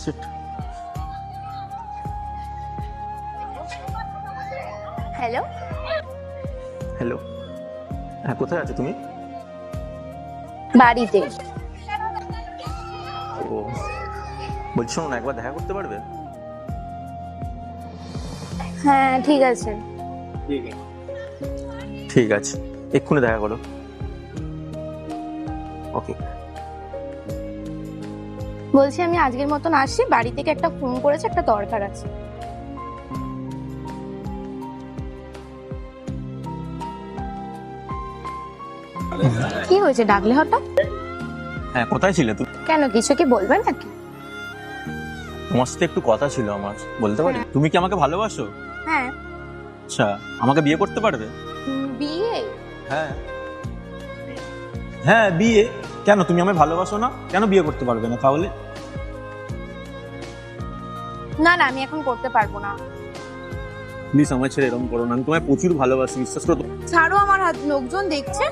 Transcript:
Sheet. Hello, hello, হ্যাঁ কোথায় আছো তুমি? বাড়িতে। ও বলছি, শোনো না, একবার দেখা করতে পারবে? হ্যাঁ ঠিক আছে। ঠিক আছে, এক্ষুনি দেখা করো। ওকে। বলছি আমি আজকের মতন আসছি, বাড়ি থেকে একটা ফোন করেছে, একটা দরকার আছে। কি হয়েছে, ডাকলে হঠাৎ? হ্যাঁ, কোথায় ছিলে তুমি? কেন, কিছু কি বলবে নাকি? তোমার সাথে একটু কথা ছিল আমার, বলতে পারি? তুমি কি আমাকে ভালোবাসো? হ্যাঁ। আচ্ছা, আমাকে বিয়ে করতে পারবে? বিয়ে? হ্যাঁ হ্যাঁ, বিয়ে। কেন, তুমি আমায় ভালোবাসো না? কেন বিয়ে করতে পারবে না তাহলে? না না, আমি এখন করতে পারবো না। প্লিজ আমায় ছেড়ে এরকম করো না, আমি তোমায় প্রচুর ভালোবাসি, বিশ্বাস করো। ছাড়ো আমার হাত, লোকজন দেখছে।